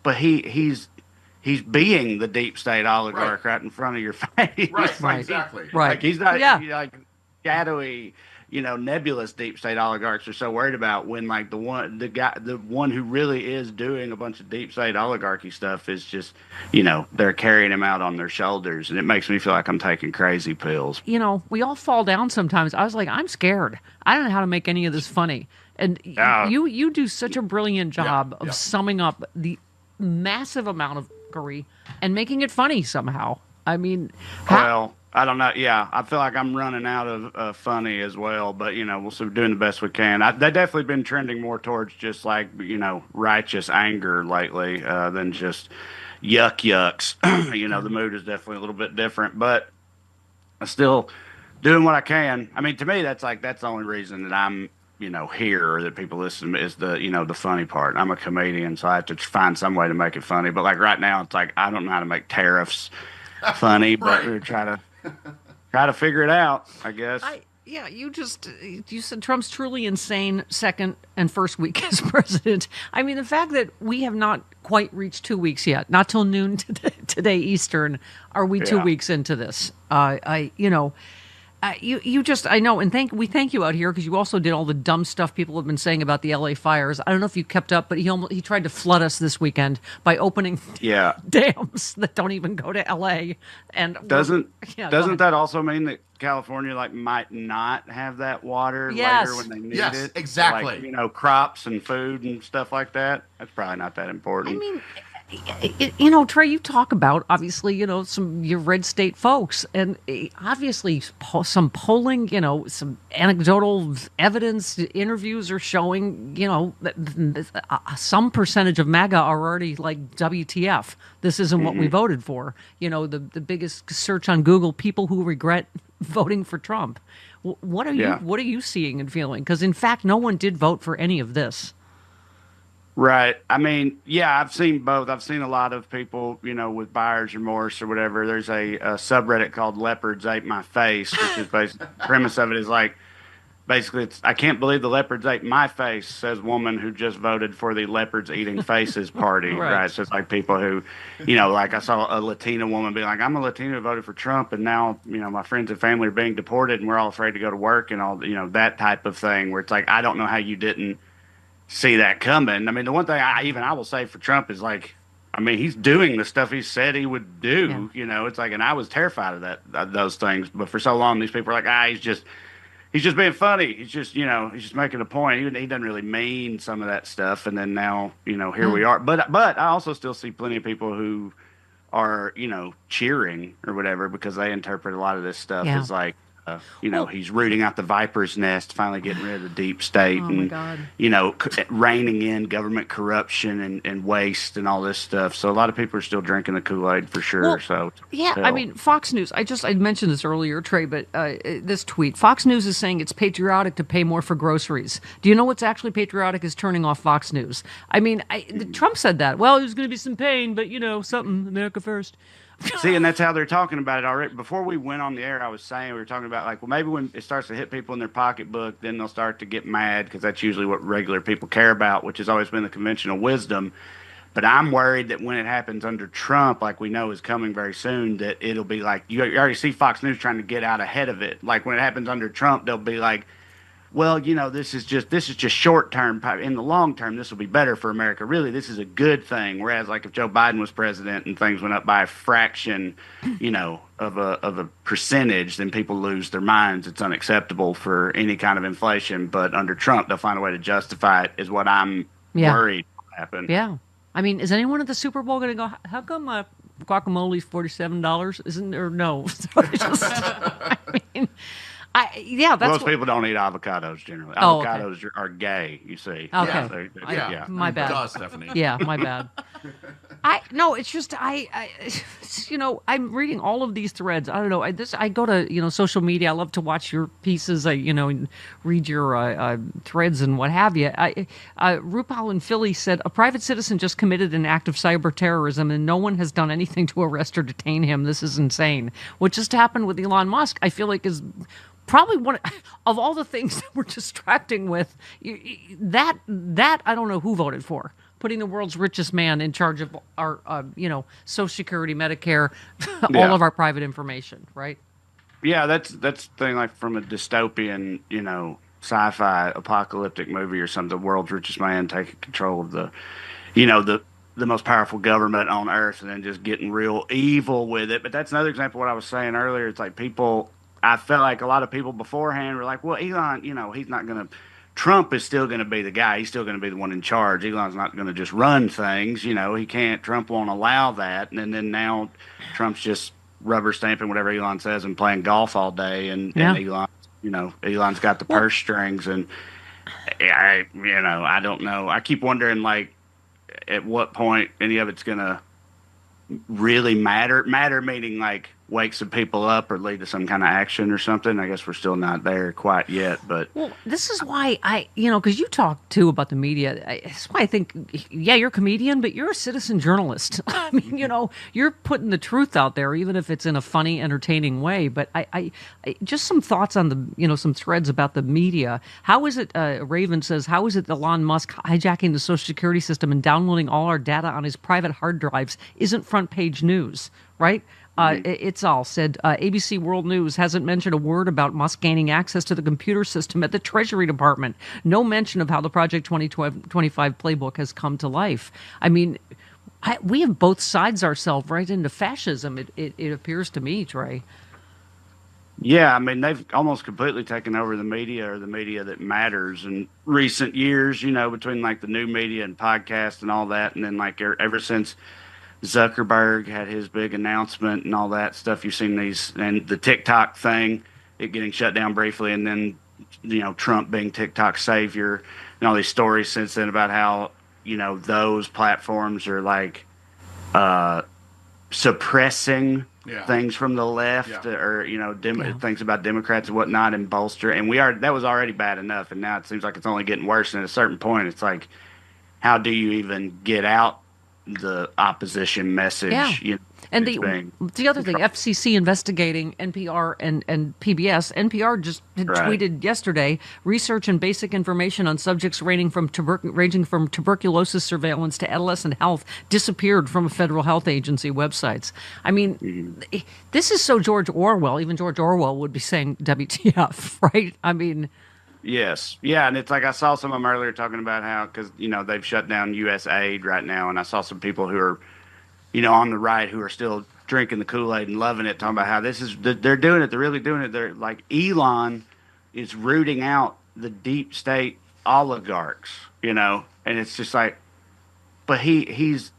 but he's being the deep state oligarch right in front of your face. Right, exactly. Right. Like he's not Yeah. shadowy, nebulous deep state oligarchs are so worried about when like the one who really is doing a bunch of deep state oligarchy stuff is just, they're carrying him out on their shoulders, and it makes me feel like I'm taking crazy pills. We all fall down sometimes. I was like, I'm scared. I don't know how to make any of this funny. And you do such a brilliant job of summing up the massive amount of curry and making it funny somehow. I mean, well, I don't know. Yeah, I feel like I'm running out of funny as well, but we'll see, doing the best we can. They've definitely been trending more towards just like righteous anger lately than just yucks. The mood is definitely a little bit different, but I'm still doing what I can. I mean, to me, that's the only reason that I'm here, or that people listen to me, is the funny part. I'm a comedian, so I have to find some way to make it funny. But like right now, it's like I don't know how to make tariffs funny, but we're try to figure it out, I guess. You said Trump's truly insane second and first week as president. I mean, the fact that we have not quite reached 2 weeks yet, not till noon today Eastern, are we 2 weeks into this? I know, and we thank you out here because you also did all the dumb stuff people have been saying about the LA fires. I don't know if you kept up, but he tried to flood us this weekend by opening dams that don't even go to LA. And doesn't that also mean that California might not have that water later when they need it? Yes, exactly. Crops and food and stuff like that. That's probably not that important. I mean, Trae, you talk about, obviously, some your red state folks, and obviously some polling, some anecdotal evidence, interviews are showing, some percentage of MAGA are already like, WTF, this isn't what we voted for. The biggest search on Google, people who regret voting for Trump. What are you seeing and feeling? Because in fact, no one did vote for any of this. Right. I mean, I've seen both. I've seen a lot of people, with buyer's remorse or whatever. There's a subreddit called Leopards Ate My Face, which is basically the premise of it is basically it's, I can't believe the leopards ate my face, says woman who just voted for the leopards eating faces party. Right. So it's like people who, like I saw a Latina woman be like, I'm a Latina who voted for Trump, and now, my friends and family are being deported and we're all afraid to go to work and all, that type of thing, where it's like, I don't know how you didn't see that coming. I mean, the one thing I will say for Trump is he's doing the stuff he said he would do. Yeah. It's like, and I was terrified of those things. But for so long, these people are like, he's just being funny. He's just, he's just making a point. He doesn't really mean some of that stuff. And then now, here we are. But I also still see plenty of people who are, cheering or whatever, because they interpret a lot of this stuff as like, he's rooting out the viper's nest, finally getting rid of the deep state, reining in government corruption and waste and all this stuff. So a lot of people are still drinking the Kool-Aid for sure. I mean, Fox News, I mentioned this earlier, Trae, but this tweet, Fox News is saying it's patriotic to pay more for groceries. Do you know what's actually patriotic is turning off Fox News? I mean, Trump said that. Well, there's going to be some pain, but, something, America first. See, and that's how they're talking about it already. Before we went on the air, I was saying, we were talking about maybe when it starts to hit people in their pocketbook, then they'll start to get mad, because that's usually what regular people care about, which has always been the conventional wisdom. But I'm worried that when it happens under Trump, like we know is coming very soon, that it'll be like, you already see Fox News trying to get out ahead of it. Like when it happens under Trump, they'll be like, well, this is just short term. In the long term, this will be better for America. Really, this is a good thing. Whereas, like if Joe Biden was president and things went up by a fraction, of a percentage, then people lose their minds. It's unacceptable for any kind of inflation. But under Trump, they'll find a way to justify it. Is what I'm worried will happen. Yeah, I mean, is anyone at the Super Bowl going to go? How come guacamole's $47? Isn't there? No. I mean. That's most people don't eat avocados generally. Avocados are gay, you see. Okay. Yeah. My bad. Duh, Stephanie. Yeah, my bad. It's just I'm reading all of these threads. I don't know. I go to social media. I love to watch your pieces. And read your threads and what have you. RuPaul in Philly said a private citizen just committed an act of cyber terrorism, and no one has done anything to arrest or detain him. This is insane. What just happened with Elon Musk, I feel like, is probably one of all the things that we're distracting with. That I don't know who voted for. putting the world's richest man in charge of our, Social Security, Medicare, Yeah. all of our private information, right? Yeah, that's the thing. Like from a dystopian, sci-fi apocalyptic movie or something. The world's richest man taking control of the most powerful government on earth, and then just getting real evil with it. But that's another example of what I was saying earlier. It's like people. I felt like a lot of people beforehand were like, "Well, Elon, he's not going to. Trump is still going to be the guy. He's still going to be the one in charge. Elon's not going to just run things. He can't. Trump won't allow that. And then now, Trump's just rubber stamping whatever Elon says and playing golf all day. And Elon, Elon's got the purse strings. And I don't know. I keep wondering, like, at what point any of it's going to really matter. Matter meaning like wake some people up or lead to some kind of action or something. I guess we're still not there quite yet, but this is why because you talk too about the media. That's why I think, you're a comedian, but you're a citizen journalist. I mean, you're putting the truth out there, even if it's in a funny, entertaining way. But I just some thoughts on some threads about the media. How is it? Raven says, how is it Elon Musk hijacking the Social Security system and downloading all our data on his private hard drives isn't front page news, right? It's all said. ABC World News hasn't mentioned a word about Musk gaining access to the computer system at the Treasury Department. No mention of how the Project 2025 playbook has come to life. I mean, we have both sides ourselves right into fascism, it appears to me, Trae. Yeah, I mean, they've almost completely taken over the media, or the media that matters in recent years, between like the new media and podcasts and all that. And then like ever since Zuckerberg had his big announcement and all that stuff, you've seen these, and the TikTok thing, it getting shut down briefly, and then Trump being TikTok's savior, and all these stories since then about how those platforms are like suppressing things from the left, or things about Democrats and whatnot, and bolster. And that was already bad enough, and now it seems like it's only getting worse. And at a certain point, it's like, how do you even get out the opposition message? And the other thing, FCC investigating NPR and PBS. NPR just tweeted yesterday, research and basic information on subjects ranging from tuberculosis surveillance to adolescent health disappeared from federal health agency websites. I mean, this is so George Orwell. Even George Orwell would be saying WTF, right? I mean... Yes. Yeah. And it's like I saw some of them earlier talking about how, because, they've shut down U.S. aid right now. And I saw some people who are, on the right who are still drinking the Kool-Aid and loving it, talking about how they're doing it. They're really doing it. They're like, Elon is rooting out the deep state oligarchs, and it's just like, but he's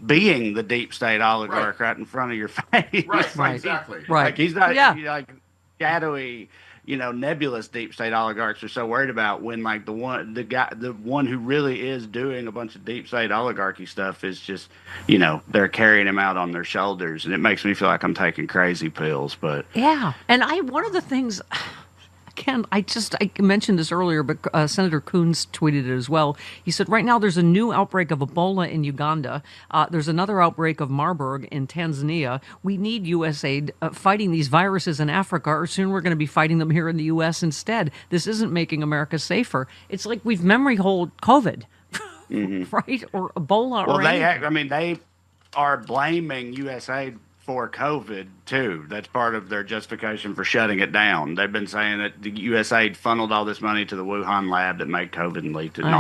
being the deep state oligarch right in front of your face. Right. Exactly. Right. Like he's not like shadowy, nebulous deep state oligarchs are so worried about, when like the one who really is doing a bunch of deep state oligarchy stuff is just, they're carrying him out on their shoulders. And it makes me feel like I'm taking crazy pills, but and one of the things, I mentioned this earlier, but Senator Coons tweeted it as well. He said, right now there's a new outbreak of Ebola in Uganda. There's another outbreak of Marburg in Tanzania. We need U.S. aid fighting these viruses in Africa, or soon we're going to be fighting them here in the U.S. instead. This isn't making America safer. It's like we've memory holed COVID, right? Or Ebola. Well, they are blaming U.S. aid for COVID too. That's part of their justification for shutting it down. They've been saying that the USAID funneled all this money to the Wuhan lab that made COVID and leaked it and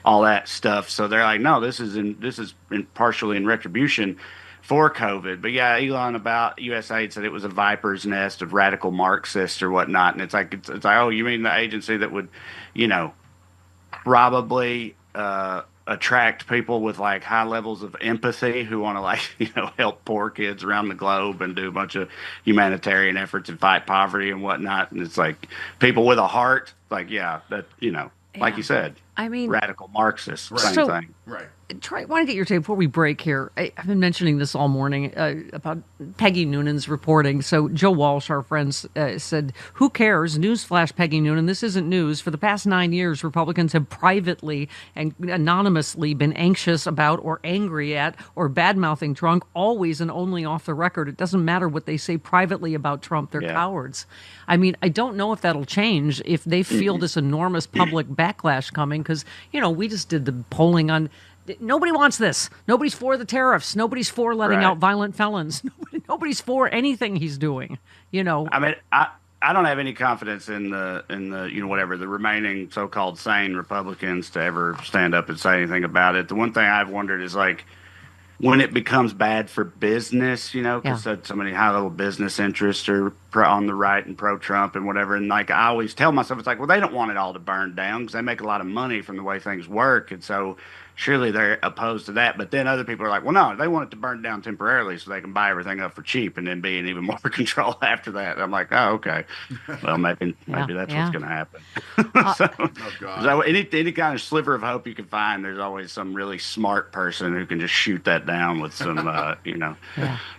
all that stuff. So they're like, no, this is partially in retribution for COVID. But yeah, Elon about USAID said it was a viper's nest of radical Marxists or whatnot. And it's like, oh, you mean the agency that would, probably attract people with like high levels of empathy who want to like, help poor kids around the globe and do a bunch of humanitarian efforts and fight poverty and whatnot. And it's like people with a heart, like, like you said, I mean, radical Marxists, same thing. Right. Trae, I want to get your take before we break here. I've been mentioning this all morning about Peggy Noonan's reporting. So Joe Walsh, our friend, said, who cares? Newsflash, Peggy Noonan. This isn't news. For the past 9 years, Republicans have privately and anonymously been anxious about or angry at or bad-mouthing Trump, always and only off the record. It doesn't matter what they say privately about Trump. They're cowards. I mean, I don't know if that'll change if they feel this enormous public backlash coming because, we just did the polling on Nobody wants this. Nobody's for the tariffs. Nobody's for letting out violent felons. Nobody's for anything he's doing. I mean, I don't have any confidence in the whatever the remaining so-called sane Republicans to ever stand up and say anything about it. The one thing I've wondered is like when it becomes bad for business, because so many high-level business interests are on the right and pro-Trump and whatever. And like I always tell myself, it's like, well, they don't want it all to burn down because they make a lot of money from the way things work, and so surely they're opposed to that. But then other people are like, well, no, they want it to burn down temporarily so they can buy everything up for cheap and then be in even more control after that. I'm like, oh, okay. Well, maybe that's what's going to happen. So any kind of sliver of hope you can find, there's always some really smart person who can just shoot that down with some,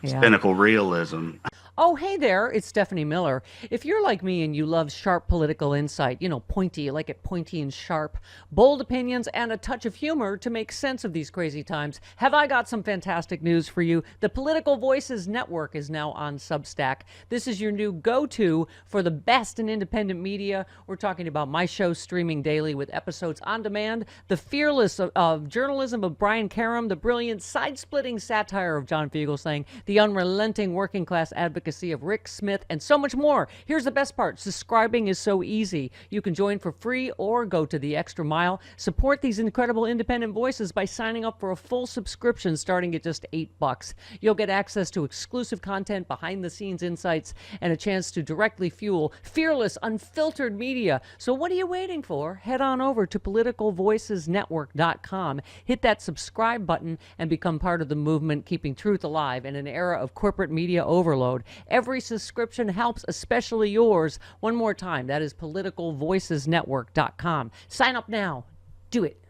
cynical realism. Oh, hey there, it's Stephanie Miller. If you're like me and you love sharp political insight, pointy, you like it pointy and sharp, bold opinions, and a touch of humor to make sense of these crazy times, have I got some fantastic news for you. The Political Voices Network is now on Substack. This is your new go-to for the best in independent media. We're talking about my show streaming daily with episodes on demand, the fearless of journalism of Brian Karem, the brilliant side-splitting satire of John Fugelsang, the unrelenting working class advocacy of Rick Smith, and so much more. Here's the best part. Subscribing is so easy. You can join for free or go to the extra mile. Support these incredible independent voices by signing up for a full subscription starting at just $8. You'll get access to exclusive content, behind-the-scenes insights, and a chance to directly fuel fearless, unfiltered media. So what are you waiting for? Head on over to politicalvoicesnetwork.com, hit that subscribe button, and become part of the movement keeping truth alive in an era of corporate media overload. Every subscription helps, especially yours. One more time, that is politicalvoicesnetwork.com. Sign up now. Do it.